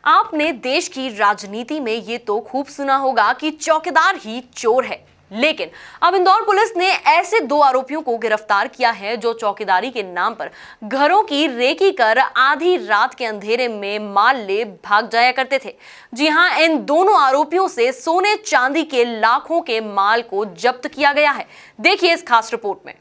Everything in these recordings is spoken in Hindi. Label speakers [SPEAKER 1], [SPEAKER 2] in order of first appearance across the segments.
[SPEAKER 1] आपने देश की राजनीति में ये तो खूब सुना होगा कि चौकीदार ही चोर है, लेकिन अब इंदौर पुलिस ने ऐसे 2 आरोपियों को गिरफ्तार किया है जो चौकीदारी के नाम पर घरों की रेकी कर आधी रात के अंधेरे में माल ले भाग जाया करते थे। जी हां, इन दोनों आरोपियों से सोने चांदी के लाखों के माल को जब्त किया गया है। देखिए इस खास रिपोर्ट में।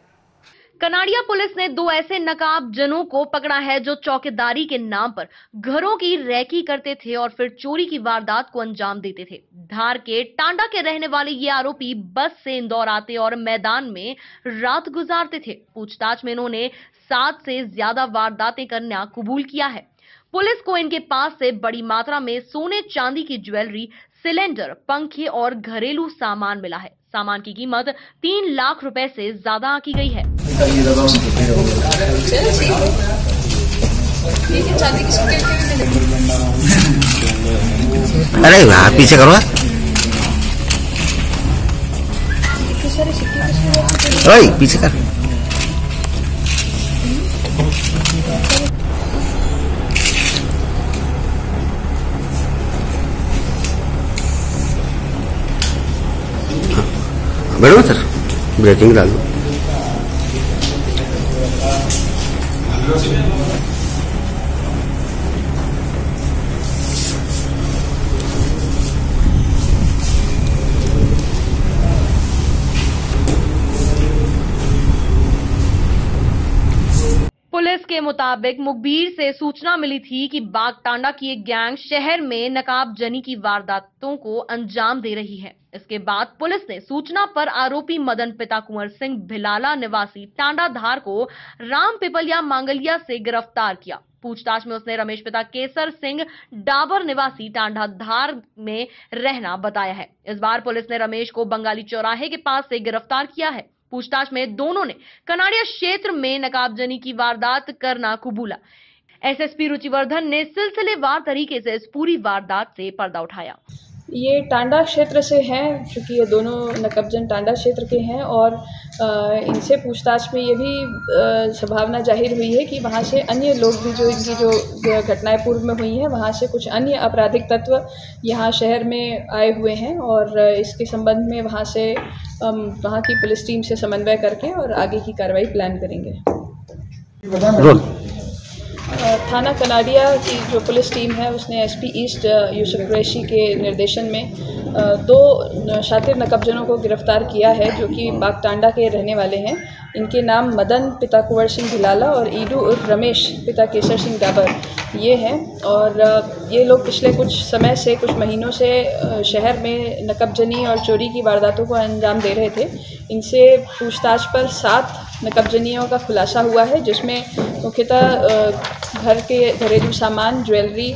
[SPEAKER 1] कनाड़िया पुलिस ने 2 ऐसे नकाबजनों को पकड़ा है जो चौकीदारी के नाम पर घरों की रेकी करते थे और फिर चोरी की वारदात को अंजाम देते थे। धार के टांडा के रहने वाले ये आरोपी बस से इंदौर आते और मैदान में रात गुजारते थे। पूछताछ में इन्होंने 7 से ज्यादा वारदातें करना कबूल किया है। पुलिस को इनके पास से बड़ी मात्रा में सोने चांदी की ज्वेलरी, सिलेंडर, पंखे और घरेलू सामान मिला है। सामान की कीमत 3 लाख रुपए से ज्यादा आंकी गई है।
[SPEAKER 2] अरे वाह, पीछे करो। ओए पीछे कर। बैठो सर, ब्रेकिंग डाल दो।
[SPEAKER 1] पुलिस के मुताबिक मुखबिर से सूचना मिली थी कि बागटांडा की एक गैंग शहर में नकाबजनी की वारदातों को अंजाम दे रही है। इसके बाद पुलिस ने सूचना पर आरोपी मदन पिता कुंवर सिंह भिलाला निवासी टांडा धार को राम पिपलिया मांगलिया से गिरफ्तार किया। पूछताछ में उसने रमेश पिता केसर सिंह डाबर निवासी टांडा धार में रहना बताया है। इस बार पुलिस ने रमेश को बंगाली चौराहे के पास से गिरफ्तार किया है। पूछताछ में दोनों ने कनाड़िया क्षेत्र में नकाबजनी की वारदात करना कबूला। एसएसपी रुचिवर्धन ने सिलसिलेवार तरीके से इस पूरी वारदात से पर्दा उठाया।
[SPEAKER 3] ये टांडा क्षेत्र से हैं, चूँकि ये दोनों नकबजन टांडा क्षेत्र के हैं और इनसे पूछताछ में ये भी संभावना जाहिर हुई है कि वहाँ से अन्य लोग भी जो इनकी जो घटनाएं पूर्व में हुई हैं वहाँ से कुछ अन्य आपराधिक तत्व यहाँ शहर में आए हुए हैं और इसके संबंध में वहाँ से वहाँ की पुलिस टीम से समन्वय करके और आगे की कार्रवाई प्लान करेंगे। थाना कनाड़िया की जो पुलिस टीम है उसने एसपी ईस्ट यूसुफ कुरैशी के निर्देशन में 2 शातिर नकबजनों को गिरफ्तार किया है जो कि बागटांडा के रहने वाले हैं। इनके नाम मदन पिता कुंवर सिंह भिलाला और ईडू उर्फ रमेश पिता केसर सिंह डाबर ये हैं और ये लोग पिछले कुछ समय से कुछ महीनों से शहर में नकबजनी और चोरी की वारदातों को अंजाम दे रहे थे। इनसे पूछताछ पर 7 नकबजनियों का खुलासा हुआ है जिसमें मुख्यतः घर के घरेलू सामान, ज्वेलरी,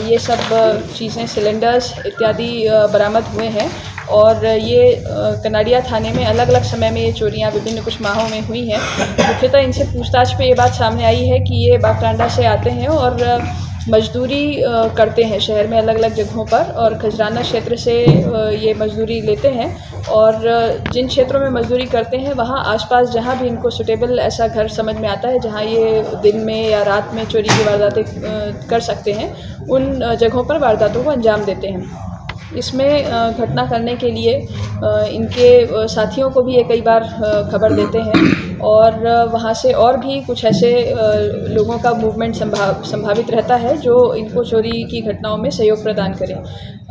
[SPEAKER 3] ये सब चीज़ें, सिलेंडर्स इत्यादि बरामद हुए हैं और ये कनाड़िया थाने में अलग अलग समय में ये चोरियां विभिन्न कुछ माहों में हुई हैं। मुख्यतः इनसे पूछताछ पे ये बात सामने आई है कि ये बागटांडा से आते हैं और मजदूरी करते हैं शहर में अलग अलग जगहों पर और खजराना क्षेत्र से ये मजदूरी लेते हैं और जिन क्षेत्रों में मजदूरी करते हैं वहाँ आसपास जहाँ भी इनको सुटेबल ऐसा घर समझ में आता है जहाँ ये दिन में या रात में चोरी की वारदातें कर सकते हैं, उन जगहों पर वारदातों को अंजाम देते हैं। इसमें घटना करने के लिए इनके साथियों को भी ये कई बार खबर देते हैं और वहाँ से और भी कुछ ऐसे लोगों का मूवमेंट संभावित रहता है जो इनको चोरी की घटनाओं में सहयोग प्रदान करें।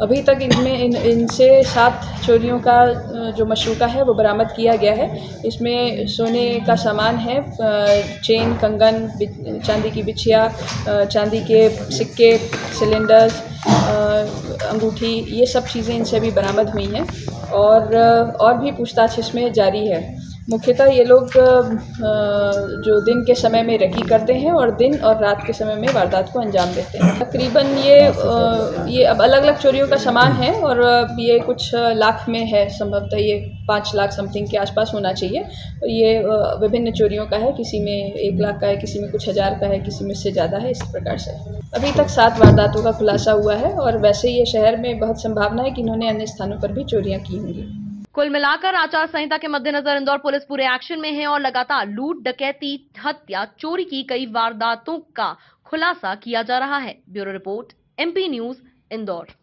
[SPEAKER 3] अभी तक इनसे 7 चोरियों का जो मशरूका है वो बरामद किया गया है। इसमें सोने का सामान है, चेन, कंगन, चांदी की बिछिया, चांदी के सिक्के, सिलेंडर्स, अंगूठी, ये सब चीज़ें इनसे भी बरामद हुई हैं और भी पूछताछ इसमें जारी है। मुख्यतः ये लोग जो दिन के समय में रेकी करते हैं और दिन और रात के समय में वारदात को अंजाम देते हैं। तकरीबन ये अब अलग अलग चोरियों का सामान है और ये कुछ लाख में है, संभवतः ये 5 लाख समथिंग के आसपास होना चाहिए। और ये विभिन्न चोरियों का है, किसी में 1 लाख का है, किसी में कुछ हज़ार का है, किसी में इससे ज़्यादा है। इस प्रकार से अभी तक 7 वारदातों का खुलासा हुआ है और वैसे ये शहर में बहुत संभावना है कि इन्होंने अन्य स्थानों पर भी चोरियाँ की होंगी।
[SPEAKER 1] कुल मिलाकर आचार संहिता के मद्देनजर इंदौर पुलिस पूरे एक्शन में है और लगातार लूट, डकैती, हत्या, चोरी की कई वारदातों का खुलासा किया जा रहा है। Bureau report, MP news Indore.